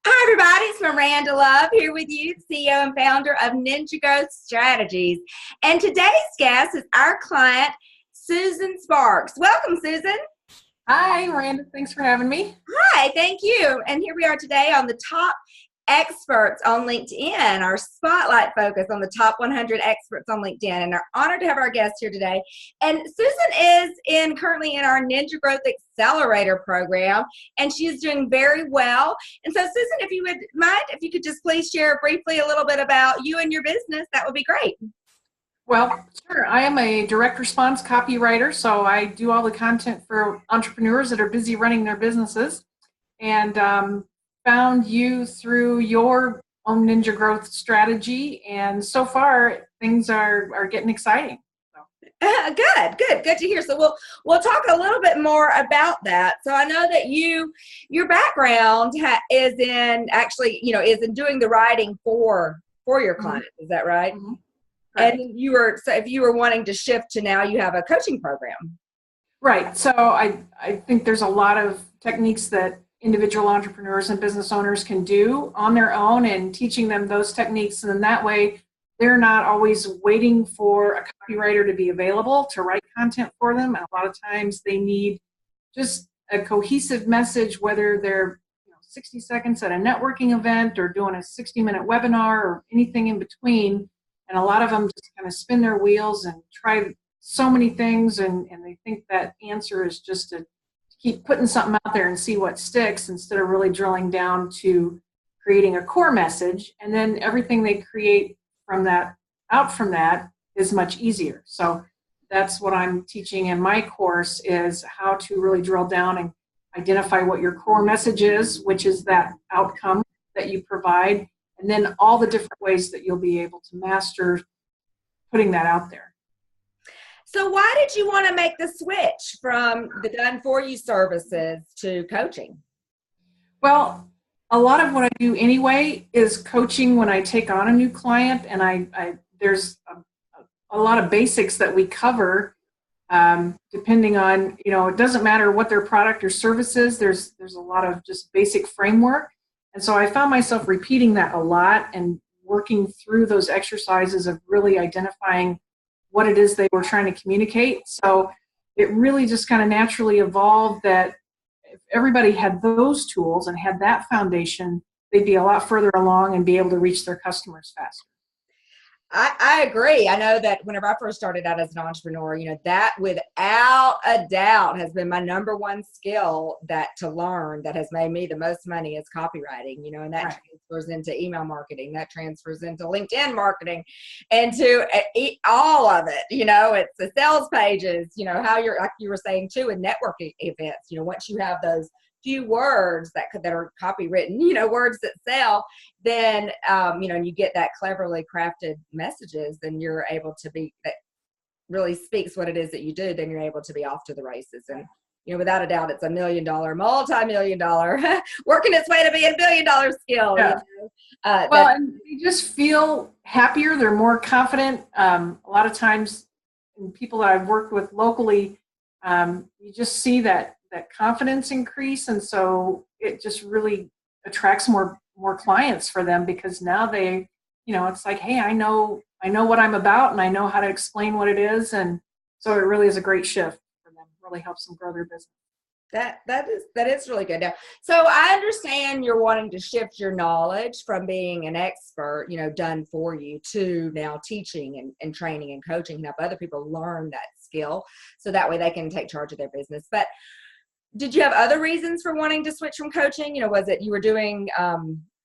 Hi, everybody. It's Miranda Love here with you, CEO and founder of Ninja Growth Strategies. And today's guest is our client, Susan Sparks. Welcome, Susan. Hi, Miranda. Thanks for having me. Hi, thank you. And here we are today on the top experts on LinkedIn, our spotlight focus on the top 100 experts on LinkedIn. And are honored to have our guest here today. And Susan is currently in our Ninja Growth Accelerator program, and she is doing very well. And so, Susan, if you would mind, if you could just please share briefly a little bit about you and your business, that would be great. Well, sure. I am a direct response copywriter, so I do all the content for entrepreneurs that are busy running their businesses. And found you through your own Ninja Growth strategy, and so far things are getting exciting. Good to hear. So we'll talk a little bit more about that. So I know that your background is in actually, is in doing the writing for your clients. Is that right? Mm-hmm. And if you were wanting to shift to now you have a coaching program. Right. So I think there's a lot of techniques that individual entrepreneurs and business owners can do on their own, and teaching them those techniques. And then that way they're not always waiting for a copywriter to be available to write content for them. And a lot of times they need just a cohesive message, whether they're 60 seconds at a networking event or doing a 60-minute webinar or anything in between. And a lot of them just kind of spin their wheels and try so many things, and they think that answer is just to keep putting something out there and see what sticks, instead of really drilling down to creating a core message. And then everything they create from that is much easier. So that's what I'm teaching in my course, is how to really drill down and identify what your core message is, which is that outcome that you provide, and then all the different ways that you'll be able to master putting that out there. So why did you want to make the switch from the done-for-you services to coaching? Well, a lot of what I do anyway is coaching when I take on a new client, and there's a lot of basics that we cover, depending on, it doesn't matter what their product or service is, there's a lot of just basic framework. And so I found myself repeating that a lot and working through those exercises of really identifying what it is they were trying to communicate. So it really just kind of naturally evolved that if everybody had those tools and had that foundation, they'd be a lot further along and be able to reach their customers faster. I agree. I know that whenever I first started out as an entrepreneur, that without a doubt has been my number one skill to learn that has made me the most money is copywriting, and that Right. transfers into email marketing, that transfers into LinkedIn marketing, and to all of it, it's the sales pages, how you're, like you were saying too, in networking events, once you have those few words that are copywritten, words that sell, then and you get that cleverly crafted messages, then you're able to be, that really speaks what it is that you do, then you're able to be off to the races. And without a doubt, it's $1 million, multi-million dollar working its way to be $1 billion skill. Yeah. And they just feel happier, they're more confident. A lot of times in people that I've worked with locally, you just see that confidence increase, and so it just really attracts more clients for them, because now they, it's like, hey, I know what I'm about, and I know how to explain what it is, and so it really is a great shift for them. It really helps them grow their business. That is really good. Now, so I understand you're wanting to shift your knowledge from being an expert, done for you, to now teaching and training and coaching, and help other people learn that skill, so that way they can take charge of their business. But did you have other reasons for wanting to switch from coaching? Was it you were doing, a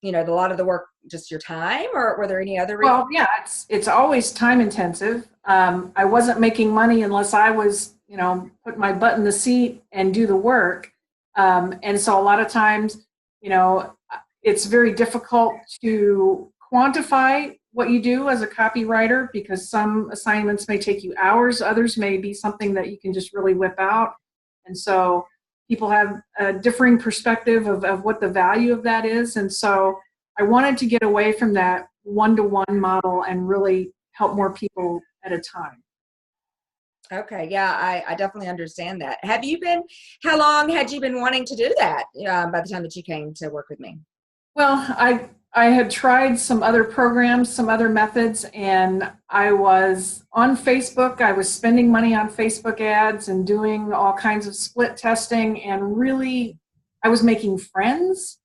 lot of the work, just your time, or were there any other reasons? Well, yeah, it's always time intensive. I wasn't making money unless I was, put my butt in the seat and do the work. And so a lot of times, it's very difficult to quantify what you do as a copywriter, because some assignments may take you hours, others may be something that you can just really whip out. And so people have a differing perspective of what the value of that is. And so I wanted to get away from that one-to-one model and really help more people at a time. Okay, yeah, I definitely understand that. How long had you been wanting to do that by the time that you came to work with me? Well, I had tried some other programs, some other methods, and I was on Facebook. I was spending money on Facebook ads and doing all kinds of split testing, and really, I was making friends.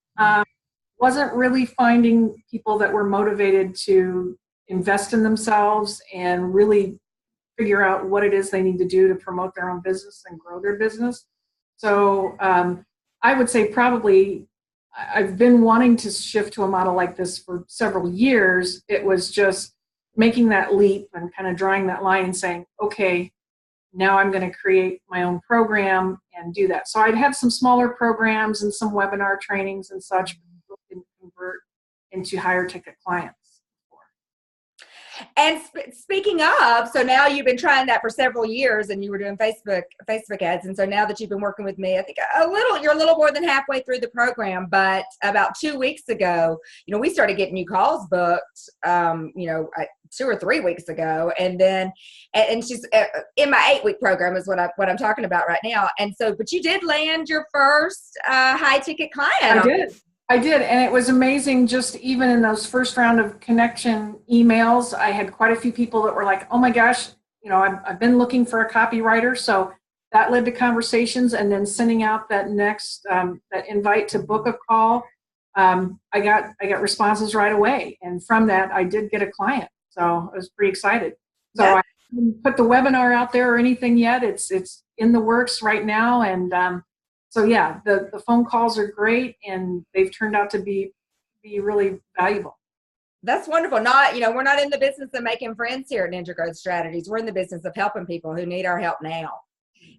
Wasn't really finding people that were motivated to invest in themselves and really figure out what it is they need to do to promote their own business and grow their business. So I would say probably I've been wanting to shift to a model like this for several years. It was just making that leap and kind of drawing that line and saying, okay, now I'm going to create my own program and do that. So I'd have some smaller programs and some webinar trainings and such, but people can convert into higher ticket clients. And speaking of, so now you've been trying that for several years, and you were doing Facebook ads, and so now that you've been working with me, I think you're a little more than halfway through the program. But about 2 weeks ago, we started getting new calls booked. 2 or 3 weeks ago, and then and she's in my 8-week program is what I'm talking about right now. And so, but you did land your first high ticket client. I did, and it was amazing. Just even in those first round of connection emails, I had quite a few people that were like, "Oh my gosh, I've been looking for a copywriter." So that led to conversations, and then sending out that next that invite to book a call. I got responses right away, and from that, I did get a client. So I was pretty excited. So yeah. I haven't put the webinar out there or anything yet. It's in the works right now, and so yeah, the phone calls are great, and they've turned out to be really valuable. That's wonderful. We're not in the business of making friends here at Ninja Growth Strategies. We're in the business of helping people who need our help now.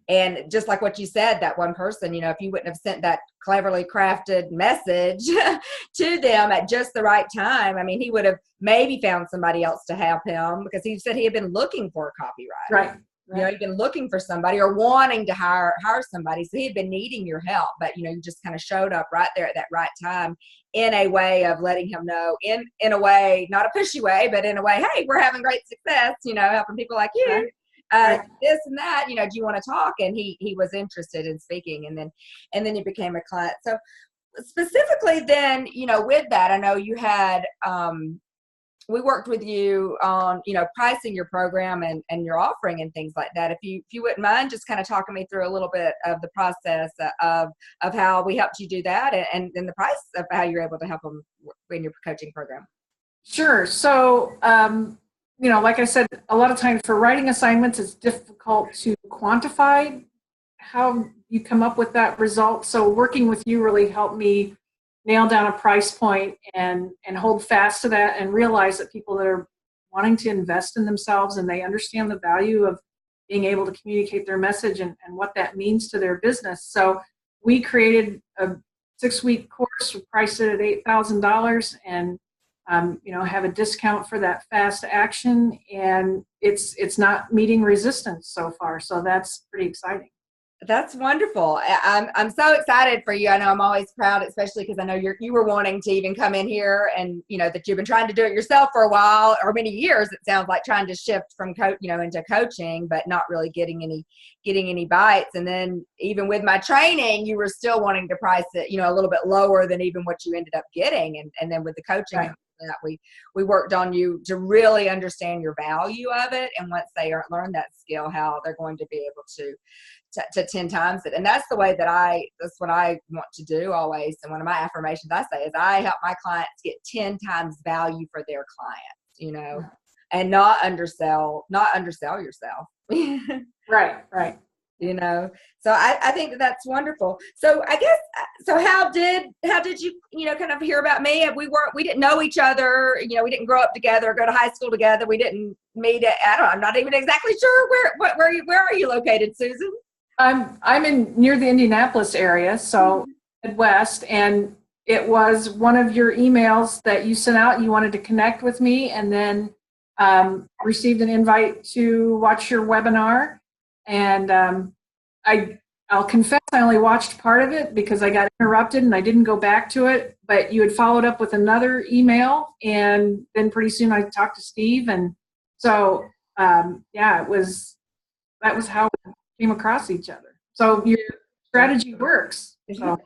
And just like what you said, that one person, if you wouldn't have sent that cleverly crafted message to them at just the right time, I mean, he would have maybe found somebody else to help him, because he said he had been looking for a copywriter. Right. He'd been looking for somebody or wanting to hire somebody. So he had been needing your help, but you just kind of showed up right there at that right time in a way of letting him know, in a way, not a pushy way, but in a way, hey, we're having great success, helping people like you. Right. This and that, do you want to talk? And he was interested in speaking, and then you became a client. So specifically then, with that, I know you had, we worked with you on, pricing your program and your offering and things like that. If you wouldn't mind just kind of talking me through a little bit of the process of how we helped you do that, and then the price of how you're able to help them in your coaching program. Sure. So, like I said, a lot of times for writing assignments, it's difficult to quantify how you come up with that result. So working with you really helped me nail down a price point and hold fast to that, and realize that people that are wanting to invest in themselves and they understand the value of being able to communicate their message and what that means to their business. So we created a 6-week course. We priced it at $8,000, and have a discount for that fast action, and it's not meeting resistance so far. So that's pretty exciting. That's wonderful. I'm so excited for you. I know I'm always proud, especially because I know you were wanting to even come in here, and that you've been trying to do it yourself for a while, or many years. It sounds like, trying to shift from into coaching, but not really getting any bites. And then even with my training, you were still wanting to price it, a little bit lower than even what you ended up getting. And then with the coaching, right, that we worked on you to really understand your value of it, and once they learn that skill, how they're going to be able to 10 times it. And that's what I want to do always. And one of my affirmations I say is, I help my clients get 10 times value for their clients, and not undersell yourself. Right. So I think that's wonderful. So I guess, so how did you, kind of hear about me? We didn't know each other, we didn't grow up together, go to high school together. We didn't meet I'm not even exactly sure where are you located, Susan? I'm near the Indianapolis area, so Midwest, and it was one of your emails that you sent out. You wanted to connect with me, and then received an invite to watch your webinar. And I'll confess, I only watched part of it because I got interrupted and I didn't go back to it. But you had followed up with another email, and then pretty soon I talked to Steve, and so that was how we came across each other. So your strategy works. So.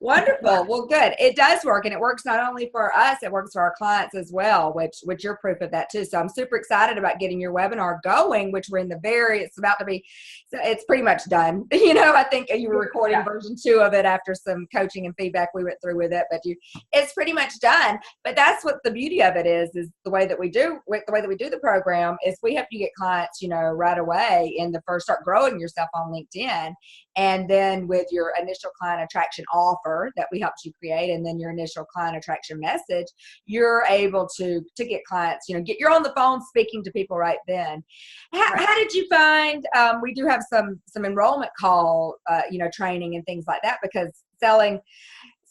Wonderful. Well, good. It does work, and it works not only for us, it works for our clients as well, which you're proof of that too. So I'm super excited about getting your webinar going, which we're in it's about to be, so it's pretty much done. I think you were recording version 2 of it after some coaching and feedback we went through with it, but it's pretty much done. But that's what the beauty of it is the way that we do the program is we help you get clients, right away start growing yourself on LinkedIn. And then with your initial client attraction offer that we helped you create, and then your initial client attraction message, you're able to get clients, you're on the phone speaking to people right then. How did you find, we do have some enrollment call, training and things like that, because selling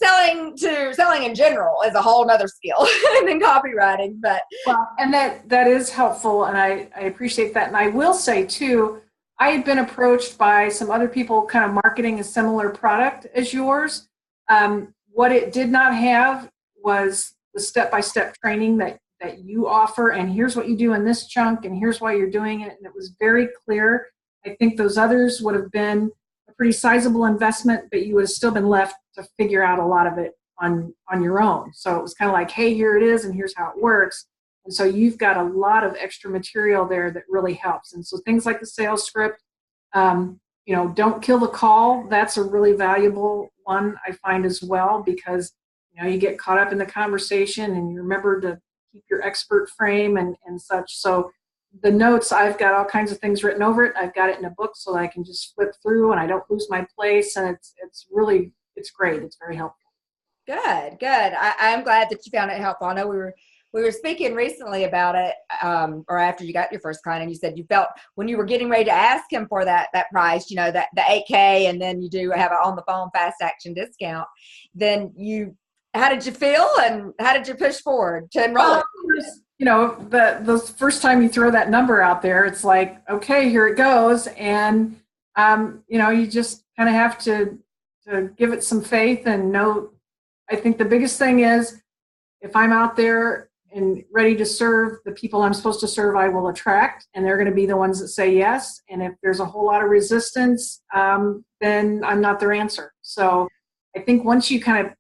in general is a whole nother skill than copywriting. But and that is helpful, and I appreciate that. And I will say too, I had been approached by some other people kind of marketing a similar product as yours. What it did not have was the step-by-step training that you offer, and here's what you do in this chunk, and here's why you're doing it. And it was very clear. I think those others would have been a pretty sizable investment, but you would have still been left to figure out a lot of it on your own. So it was kind of like, hey, here it is, and here's how it works. And so you've got a lot of extra material there that really helps. And so things like the sales script, don't kill the call. That's a really valuable one, I find, as well, because, you get caught up in the conversation and you remember to keep your expert frame and such. So the notes, I've got all kinds of things written over it. I've got it in a book so that I can just flip through and I don't lose my place. And it's great. It's very helpful. Good. I'm glad that you found it helpful. I know we were speaking recently about it, or after you got your first client, and you said you felt when you were getting ready to ask him for that price, that the 8K, and then you do have an on the phone fast action discount. Then how did you feel, and how did you push forward to enroll? The first time you throw that number out there, it's like, okay, here it goes, and you just kind of have to give it some faith and know. I think the biggest thing is, if I'm out there and ready to serve the people I'm supposed to serve, I will attract, and they're going to be the ones that say yes. And if there's a whole lot of resistance, then I'm not their answer. So I think once you kind of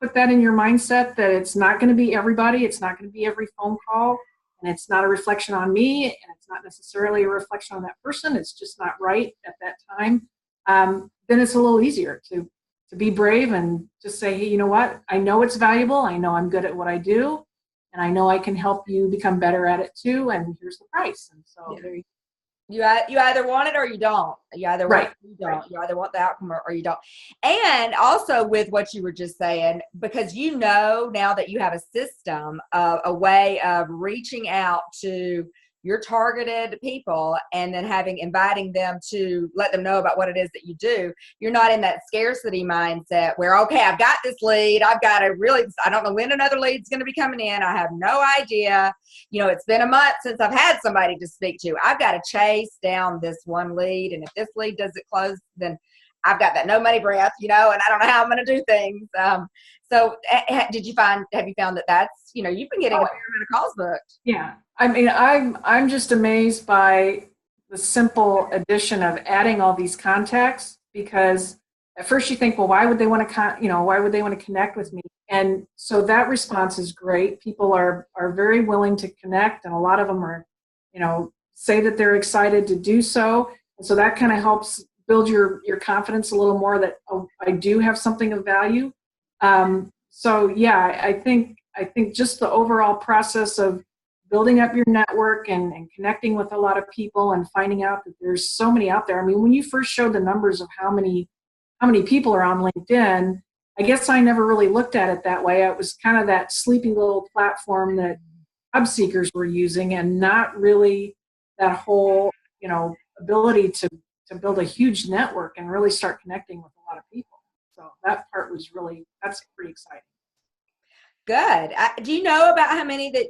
put that in your mindset that it's not going to be everybody, it's not going to be every phone call, and it's not a reflection on me, and it's not necessarily a reflection on that person, it's just not right at that time, then it's a little easier to be brave and just say, hey, you know what? I know it's valuable. I know I'm good at what I do. And I know I can help you become better at it too. And here's the price. And so there you either want it or you don't. You either want it or you don't. You either want the outcome or you don't. And also with what you were just saying, because now that you have a system, a way of reaching out to your targeted people and then inviting them to let them know about what it is that you do, you're not in that scarcity mindset where, okay, I've got this lead, I don't know when another lead's going to be coming in, I have no idea, it's been a month since I've had somebody to speak to, I've got to chase down this one lead, and if this lead doesn't close, then I've got that no money breath, and I don't know how I'm going to do things. So have you found that that's, you've been getting a fair amount of calls booked? Yeah. I mean, I'm just amazed by the simple addition of adding all these contacts, because at first you think, well, why would they want to connect with me? And so that response is great. People are very willing to connect, and a lot of them are, say that they're excited to do so. And so that kind of helps build your confidence a little more that, oh, I do have something of value. So yeah, I think just the overall process of building up your network and connecting with a lot of people and finding out that there's so many out there. I mean, when you first showed the numbers of how many people are on LinkedIn, I guess I never really looked at it that way. It was kind of that sleepy little platform that job seekers were using, and not really that whole, ability to build a huge network and really start connecting with a lot of people. So that part that's pretty exciting. Good. Do you know about how many that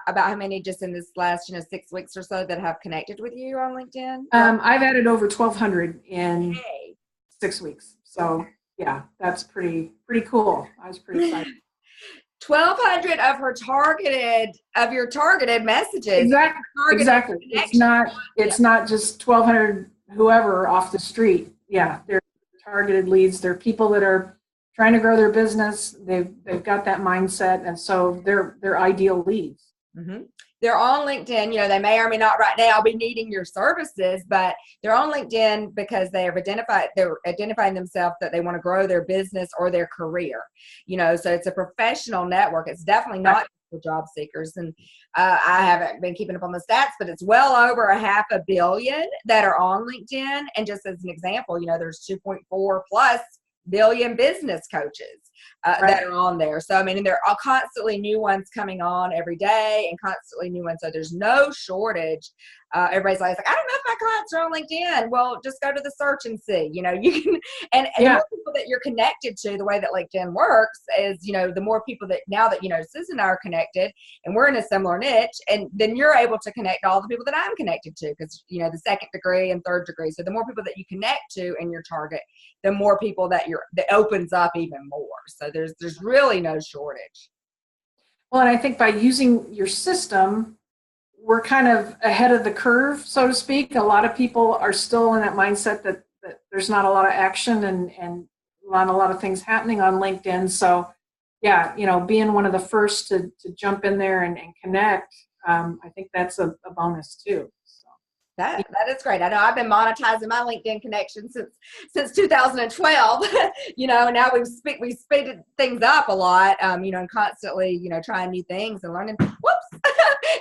about how many just in this last 6 weeks or so that have connected with you on LinkedIn? I've added over 1,200 in 6 weeks. So yeah, that's pretty cool. I was pretty excited. 1,200 of your targeted messages. Exactly. It's not just 1,200 whoever off the street. Yeah, they're targeted leads. They're people that are trying to grow their business. They've got that mindset, and so they're ideal leads. Mm-hmm. They're on LinkedIn. You know, they may or may not right now be needing your services, but they're on LinkedIn because they're identifying themselves that they want to grow their business or their career. You know, so it's a professional network. It's definitely not for job seekers. And I haven't been keeping up on the stats, but it's well over 500 million that are on LinkedIn. And just as an example, you know, there's 2.4 plus billion business coaches that are on there. So, I mean, and there are constantly new ones coming on every day and constantly new ones. So there's no shortage. Everybody's like, I don't know if my clients are on LinkedIn. Well, just go to the search and see, you know, you can, and the more people that you're connected to, the way that LinkedIn works is, you know, the more people that now that, you know, Susan and I are connected and we're in a similar niche, and then you're able to connect all the people that I'm connected to because, you know, the second degree and third degree. So the more people that you connect to in your target, the more people that that opens up even more. So there's really no shortage. Well, and I think by using your system, we're kind of ahead of the curve, so to speak. A lot of people are still in that mindset that there's not a lot of action and not a lot of things happening on LinkedIn. So yeah, you know, being one of the first to jump in there and connect, I think that's a bonus too. That is great. I know I've been monetizing my LinkedIn connection since 2012. You know, now we've speeded things up a lot. You know, and constantly, you know, trying new things and learning. Whoops,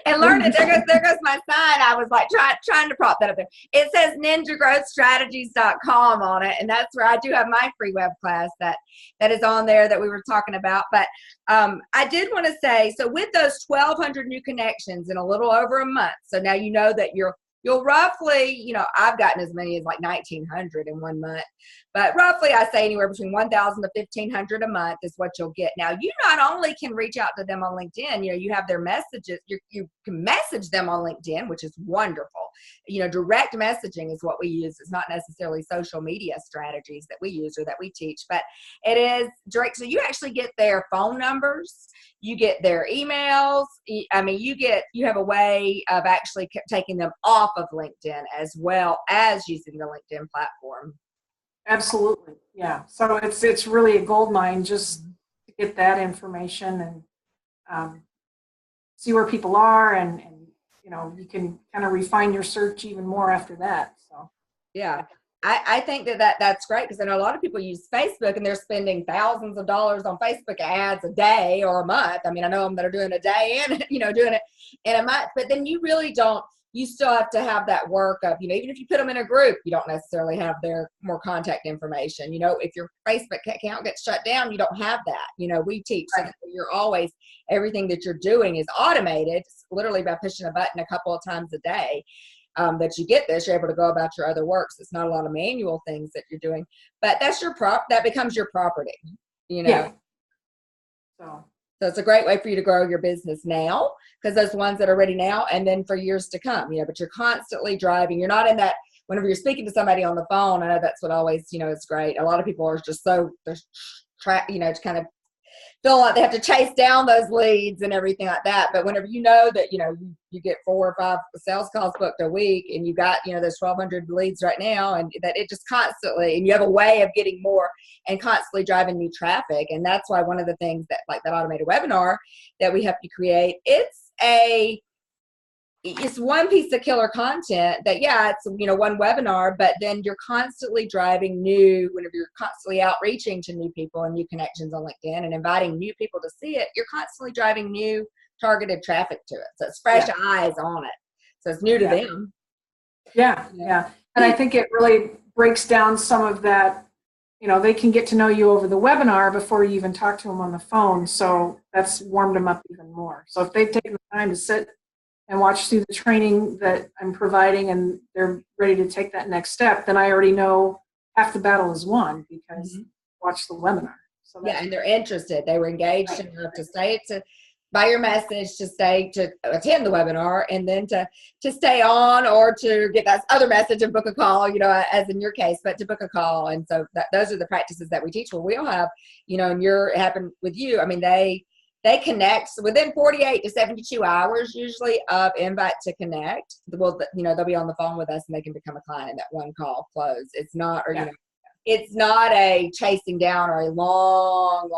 and learning. There goes my sign. I was like trying to prop that up there. It says ninjagrowthstrategies.com on it, and that's where I do have my free web class that is on there that we were talking about. But I did want to say, so with those 1,200 new connections in a little over a month, so now you know that you'll roughly, you know, I've gotten as many as like 1,900 in 1 month, but roughly I say anywhere between 1,000 to 1,500 a month is what you'll get. Now, you not only can reach out to them on LinkedIn, you know, you have their messages, you can message them on LinkedIn, which is wonderful. You know, direct messaging is what we use. It's not necessarily social media strategies that we use or that we teach, but it is direct. So you actually get their phone numbers. You get their emails. I mean, you have a way of actually taking them off of LinkedIn as well as using the LinkedIn platform. Absolutely. Yeah. So it's really a gold mine just to get that information and see where people are and you know, you can kind of refine your search even more after that. So yeah. I think that's great because I know a lot of people use Facebook and they're spending thousands of dollars on Facebook ads a day or a month. I mean, I know them that are doing a day and, you know, doing it in a month, but then you really don't, you still have to have that work of, you know, even if you put them in a group, you don't necessarily have their more contact information. You know, if your Facebook account gets shut down, you don't have that. You know, we teach so that you're always, everything that you're doing is automated, literally by pushing a button a couple of times a day. That you get this, you're able to go about your other works. It's not a lot of manual things that you're doing, but that's that becomes your property, you know? Yeah. So it's a great way for you to grow your business now because those ones that are ready now and then for years to come, you know, but you're constantly driving. You're not in that, whenever you're speaking to somebody on the phone, I know that's what always, you know, it's great. A lot of people are just so, you know, kind of feel like they have to chase down those leads and everything like that. But whenever you know that, you know, you get 4 or 5 sales calls booked a week and you got, you know, those 1,200 leads right now and that it just constantly, and you have a way of getting more and constantly driving new traffic. And that's why one of the things that like that automated webinar that we have to create, it's one piece of killer content that, yeah, it's, you know, one webinar, but then you're constantly driving whenever you're constantly outreaching to new people and new connections on LinkedIn and inviting new people to see it, you're constantly driving new targeted traffic to it. So it's fresh eyes on it. So it's new to them. Yeah. And I think it really breaks down some of that, you know, they can get to know you over the webinar before you even talk to them on the phone. So that's warmed them up even more. So if they've taken the time to sit and watch through the training that I'm providing and they're ready to take that next step, then I already know half the battle is won because watch the webinar. So and they're interested. They were engaged enough to stay by your message, to attend the webinar and then to stay on or to get that other message and book a call, you know, as in your case, but to book a call. And so those are the practices that we teach. Well, we'll have, you know, and it happened with you. I mean, they connect within 48 to 72 hours usually of invite to connect. Well, you know, they'll be on the phone with us and they can become a client in that one call close. It's not, or, you know, it's not a chasing down or a long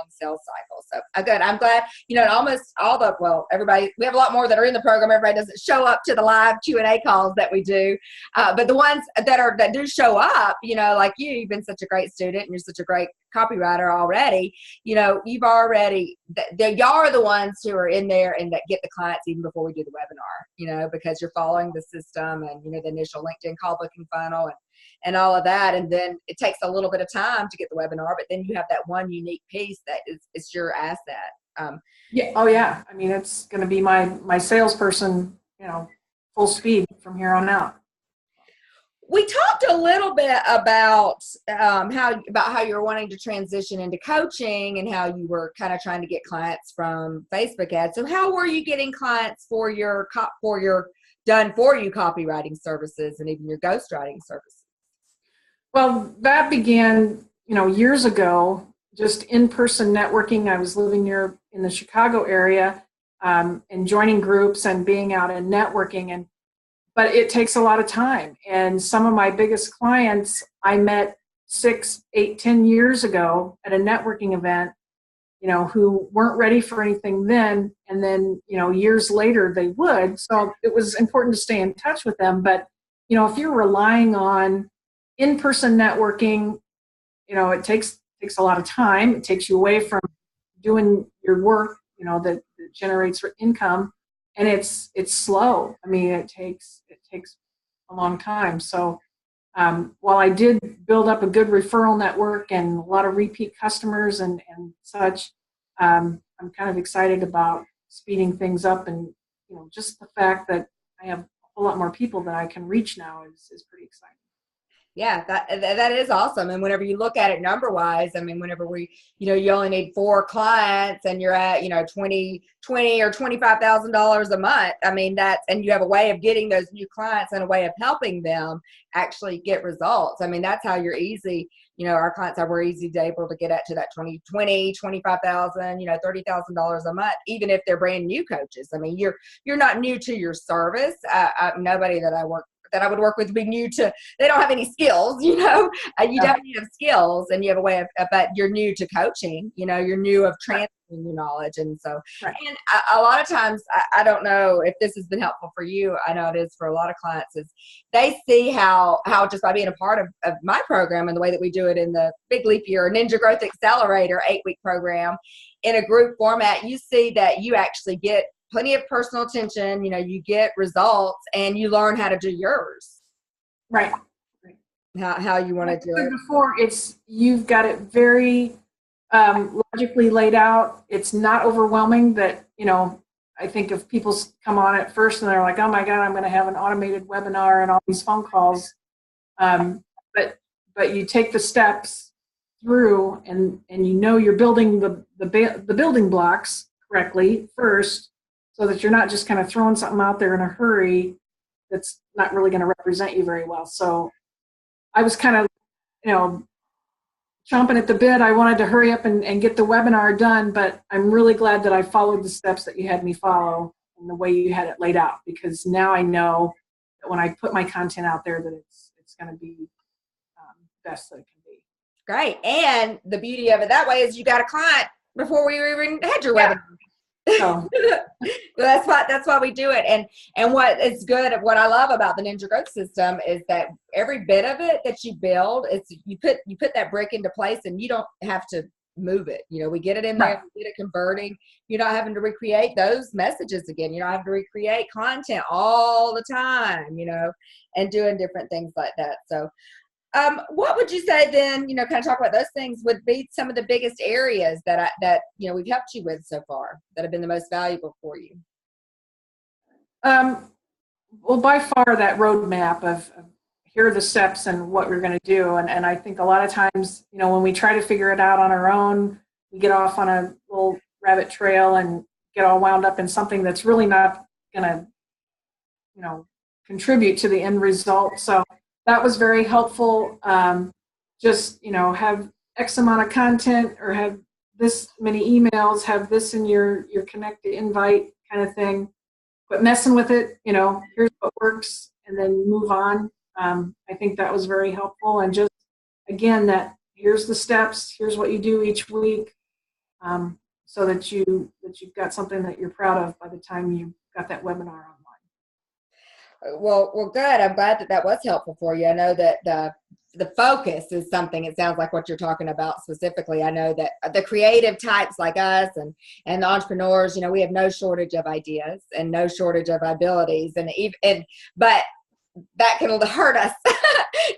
sales cycle. So good. I'm glad, almost all everybody, we have a lot more that are in the program. Everybody doesn't show up to the live Q&A calls that we do. But the ones that do show up, like you've been such a great student and you're such a great copywriter already, y'all are the ones who are in there and that get the clients even before we do the webinar, because you're following the system and, the initial LinkedIn call booking funnel and all of that. And then it takes a little bit of time to get the webinar, but then you have that one unique piece that is your asset. Yeah. Oh yeah. I mean, it's going to be my salesperson, full speed from here on out. We talked a little bit about how you're wanting to transition into coaching and how you were kind of trying to get clients from Facebook ads. So how were you getting clients for your done for you copywriting services and even your ghostwriting services? Well, that began, years ago, just in-person networking. I was living in the Chicago area, and joining groups and being out and networking, but it takes a lot of time. And some of my biggest clients I met 6, 8, 10 years ago at a networking event, who weren't ready for anything then. And then, years later they would. So it was important to stay in touch with them. But, if you're relying on in-person networking, it takes a lot of time. It takes you away from doing your work, that generates income. And it's slow. I mean, it takes a long time. So while I did build up a good referral network and a lot of repeat customers and such, I'm kind of excited about speeding things up. And just the fact that I have a whole lot more people that I can reach now is pretty exciting. Yeah, that is awesome. And whenever you look at it number wise, I mean, whenever you only need 4 clients and you're at, $20 or $25,000 a month. I mean, and you have a way of getting those new clients and a way of helping them actually get results. I mean, that's how you're easy. Our clients we're easy to able to get at to that $20,000, $25,000, $30,000 a month, even if they're brand new coaches. I mean, you're not new to your service. Nobody that I would work with would be new to, they don't have any skills, you definitely have skills and you have a way of, but you're new to coaching, you're new of transferring your knowledge. And so, right. And a lot of times, I don't know if this has been helpful for you. I know it is for a lot of clients, is they see how just by being a part of my program and the way that we do it in the Big Leap Year Ninja Growth Accelerator 8-week program in a group format, you see that you actually get plenty of personal attention, you get results and you learn how to do yours. Right. How you want to do it. Before you've got it very logically laid out. It's not overwhelming that, I think if people come on at first and they're like, oh my God, I'm going to have an automated webinar and all these phone calls. But you take the steps through and you're building the building blocks correctly first, so that you're not just kind of throwing something out there in a hurry that's not really going to represent you very well. So I was kind of, chomping at the bit. I wanted to hurry up and get the webinar done, but I'm really glad that I followed the steps that you had me follow and the way you had it laid out, because now I know that when I put my content out there that it's going to be best that it can be. Great. And the beauty of it that way is you got a client before we even had your webinar. So that's why we do it. And what is good, what I love about the Ninja Growth System is that every bit of it that you build, you put that brick into place and you don't have to move it. We get it in there, we get it converting. You're not having to recreate those messages again. You don't have to recreate content all the time, and doing different things like that. So what would you say then, kind of talk about those things would be some of the biggest areas that we've helped you with so far that have been the most valuable for you? Well, by far that roadmap of here are the steps and what we're going to do. And I think a lot of times, when we try to figure it out on our own, we get off on a little rabbit trail and get all wound up in something that's really not going to, contribute to the end result. So that was very helpful. Just, have X amount of content or have this many emails, have this in your connected invite kind of thing. But messing with it, here's what works and then move on. I think that was very helpful. And just again, that here's the steps, here's what you do each week, so that you've got something that you're proud of by the time you got that webinar online. Well, good. I'm glad that that was helpful for you. I know that the focus is something, it sounds like what you're talking about specifically. I know that the creative types like us and the entrepreneurs, we have no shortage of ideas and no shortage of abilities, but that can hurt us.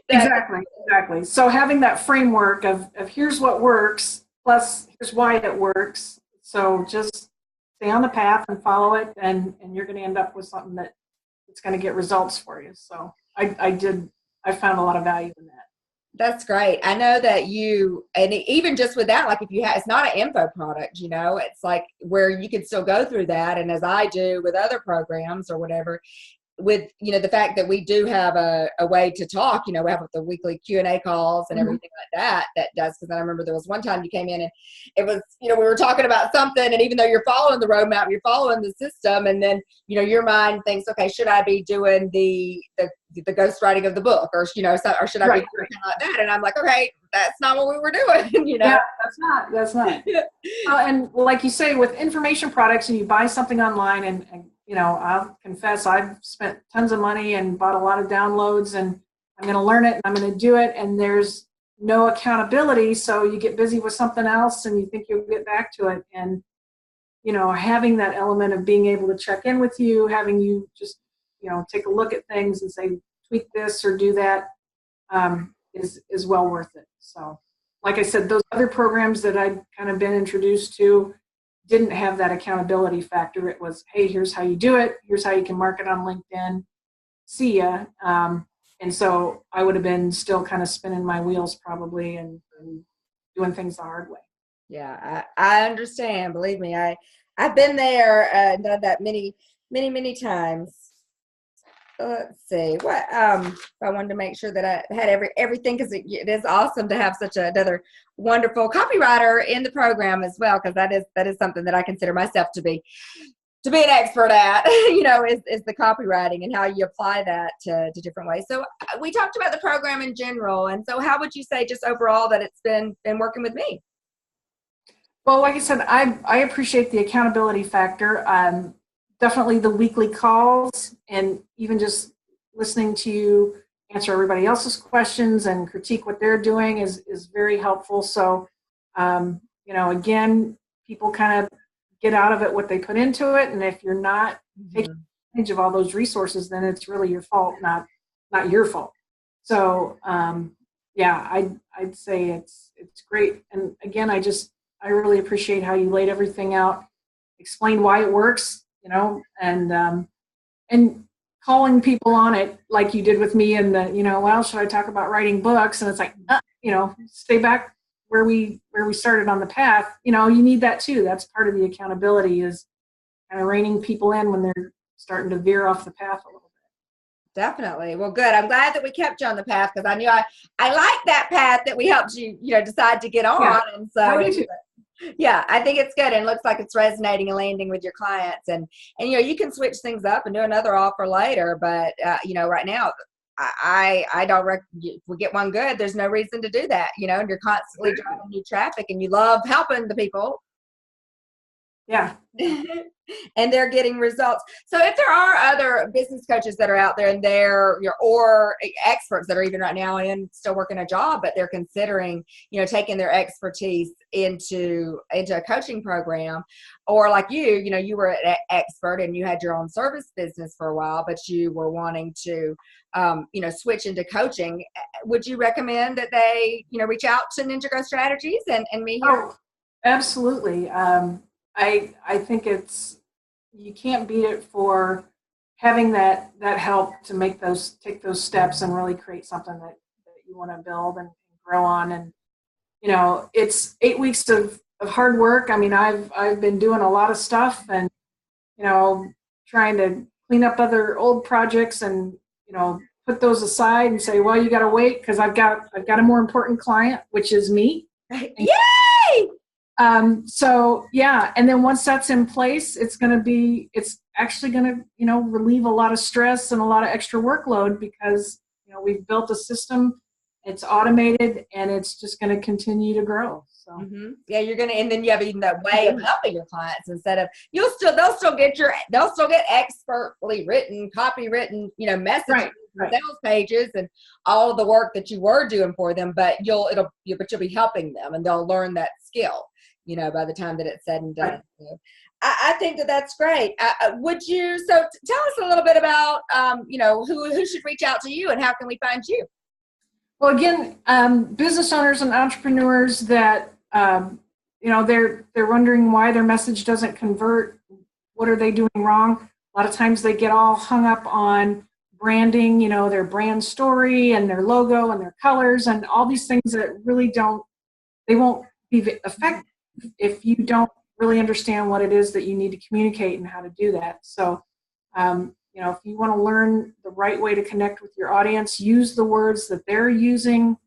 Exactly. So having that framework of here's what works, plus here's why it works. So just stay on the path and follow it, and you're going to end up with something that it's going to get results for you. So I found a lot of value in that. That's great. I know that and even just with that, like if you have, it's not an info product, it's like where you can still go through that. And as I do with other programs or whatever, with, the fact that we do have a way to talk, we have the weekly Q&A calls and everything like that does. Because I remember there was one time you came in and it was, we were talking about something, and even though you're following the roadmap, you're following the system, and then, your mind thinks, okay, should I be doing the ghostwriting of the book, or, or should I be doing something like that? And I'm like, okay, that's not what we were doing, Yeah, that's not. And like you say, with information products, and you buy something online, and I'll confess, I've spent tons of money and bought a lot of downloads, and I'm going to learn it and I'm going to do it. And there's no accountability. So you get busy with something else and you think you'll get back to it. And, having that element of being able to check in with you, having you just, take a look at things and say, tweak this or do that, is well worth it. So like I said, those other programs that I'd kind of been introduced to didn't have that accountability factor. It was, hey, here's how you do it. Here's how you can market on LinkedIn. See ya. And so I would have been still kind of spinning my wheels probably and doing things the hard way. Yeah, I understand. Believe me, I've been there and done that many, many, many times. Let's see what I wanted to make sure that I had everything, because it is awesome to have such another wonderful copywriter in the program as well, because that is something that I consider myself to be an expert at, is the copywriting and how you apply that to different ways. So we talked about the program in general, and so how would you say just overall that it's been working with me? Well, like I said, I appreciate the accountability factor. Definitely the weekly calls, and even just listening to you answer everybody else's questions and critique what they're doing is very helpful. So, again, people kind of get out of it what they put into it. And if you're not taking advantage of all those resources, then it's really your fault, not your fault. So, I'd say it's great. And again, I really appreciate how you laid everything out, explained why it works, and calling people on it like you did with me, and well, should I talk about writing books? And it's like, stay back where we started on the path. You need that too. That's part of the accountability, is kind of reining people in when they're starting to veer off the path a little bit. Definitely. Well, good. I'm glad that we kept you on the path, because I knew I like that path that we helped you, decide to get on. Yeah, and so yeah, I think it's good, and it looks like it's resonating and landing with your clients. And you can switch things up and do another offer later, but right now I don't if we get one good, there's no reason to do that, and you're constantly driving new traffic, and you love helping the people. Yeah. And they're getting results. So if there are other business coaches that are out there, and or experts that are even right now still working a job, but they're considering, taking their expertise into a coaching program, or like you were an expert and you had your own service business for a while, but you were wanting to, switch into coaching, would you recommend that they, reach out to Ninja Growth Strategies and me here? Oh, absolutely. I think you can't beat it for having that help to take those steps and really create something that you want to build and grow on. And it's 8 weeks of hard work. I mean, I've been doing a lot of stuff, and trying to clean up other old projects, and put those aside and say, well, you got to wait, because I've got a more important client, which is me. Yay! So yeah, and then once that's in place, it's actually going to, relieve a lot of stress and a lot of extra workload, because, we've built a system it's automated, and it's just going to continue to grow. So yeah, you're gonna, and then you have even that way of helping your clients instead of they'll still get expertly written, copywritten, messages, right. sales pages, and all of the work that you were doing for them. But you'll be helping them, and they'll learn that skill, by the time that it's said and done. Right. So I think that's great. Would you? So tell us a little bit about who should reach out to you, and how can we find you? Well, again, business owners and entrepreneurs that they're wondering why their message doesn't convert. What are they doing wrong? A lot of times they get all hung up on branding, their brand story and their logo and their colors and all these things that really they won't be effective if you don't really understand what it is that you need to communicate and how to do that. So, if you want to learn the right way to connect with your audience, use the words that they're using.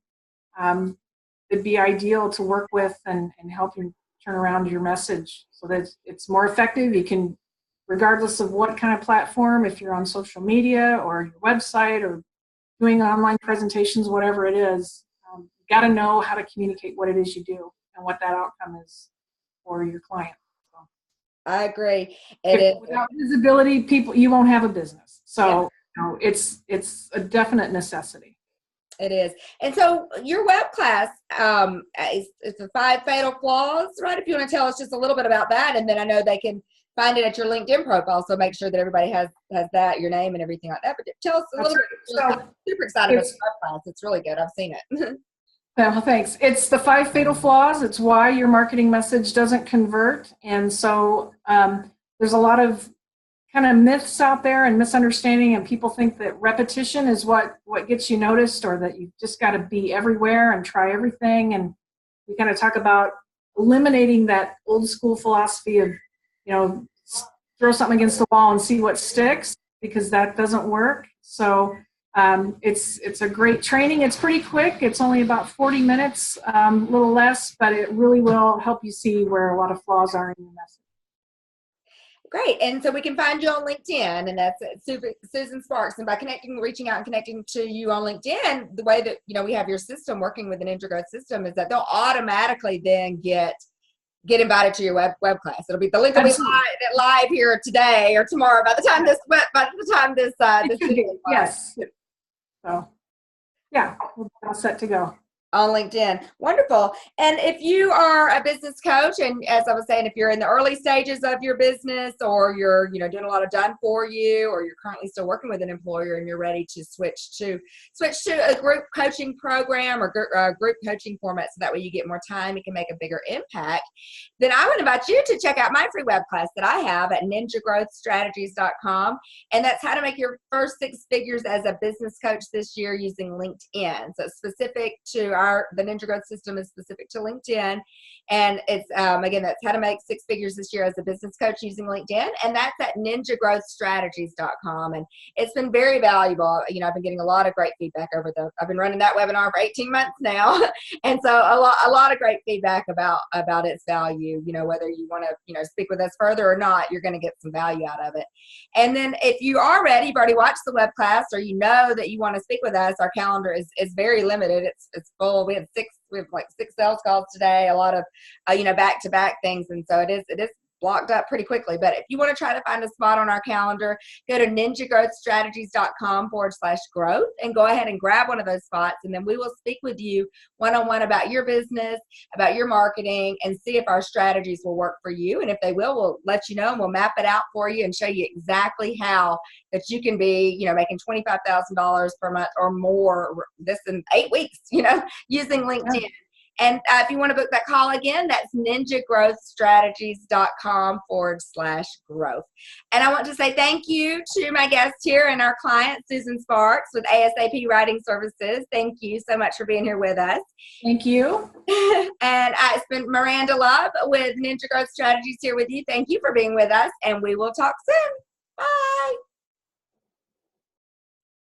It'd be ideal to work with and help you turn around your message so that it's more effective. You can, regardless of what kind of platform, if you're on social media or your website or doing online presentations, whatever it is, you got to know how to communicate what it is you do and what that outcome is for your client. So, I agree. Without visibility, you won't have a business. So it's a definite necessity. It is. And so your web class, it's the 5 Fatal Flaws, right? If you want to tell us just a little bit about that, and then I know they can find it at your LinkedIn profile, so make sure that everybody has that, your name and everything like that. But tell us a little bit. I'm super excited about the web class. It's really good. I've seen it. Well, thanks. It's the 5 Fatal Flaws. It's why your marketing message doesn't convert. And so there's a lot of kind of myths out there and misunderstanding, and people think that repetition is what gets you noticed, or that you've just got to be everywhere and try everything. And we kind of talk about eliminating that old school philosophy of, throw something against the wall and see what sticks, because that doesn't work. So it's a great training. It's pretty quick. It's only about 40 minutes, a little less, but it really will help you see where a lot of flaws are in your message. Great. And so we can find you on LinkedIn, and that's Susan Sparks. And by reaching out and connecting to you on LinkedIn, the way that, we have your system working with an Ninja Growth system is that they'll automatically then get invited to your web class. The link will be live here today or tomorrow by the time this video. Yes. So yeah, we're all set to go. On LinkedIn. Wonderful. And if you are a business coach, and as I was saying, if you're in the early stages of your business, or you're, doing a lot of done for you, or you're currently still working with an employer and you're ready to switch to a group coaching program or group coaching format, so that way you get more time, you can make a bigger impact, then I would invite you to check out my free web class that I have at ninjagrowthstrategies.com. And that's how to make your first 6 figures as a business coach this year using LinkedIn. So it's specific to the Ninja Growth system is specific to LinkedIn. And it's, again, that's how to make 6 figures this year as a business coach using LinkedIn. And that's at ninjagrowthstrategies.com. And it's been very valuable. I've been getting a lot of great feedback I've been running that webinar for 18 months now. And so a lot of great feedback about its value. Whether you want to, speak with us further or not, you're going to get some value out of it. And then if you are ready, you've already watched the web class, or that you want to speak with us, our calendar is very limited. It's full. We have 6 sales calls today, a lot of back-to-back things, and so it is blocked up pretty quickly. But if you want to try to find a spot on our calendar, go to ninjagrowthstrategies.com/growth and go ahead and grab one of those spots, and then we will speak with you one-on-one about your business, about your marketing, and see if our strategies will work for you. And if they will, we'll let you know, and we'll map it out for you and show you exactly how that you can be, making $25,000 per month or more this in 8 weeks, using LinkedIn. Yeah. And if you want to book that call again, that's ninjagrowthstrategies.com/growth. And I want to say thank you to my guest here and our client, Susan Sparks with ASAP Writing Services. Thank you so much for being here with us. Thank you. And it's been Miranda Love with Ninja Growth Strategies here with you. Thank you for being with us, and we will talk soon.